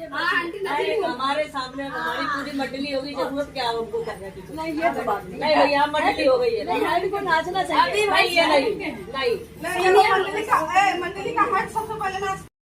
हमारे सामने हमारी पूरी मंडली होगी, जरूरत क्या है उनको करने की? नहीं ये तो बात नहीं भैया, मंडली हो गई है, नहीं को नाचना चाहिए अभी भाई, ये नहीं मंडली का हट सबसे पहले नाच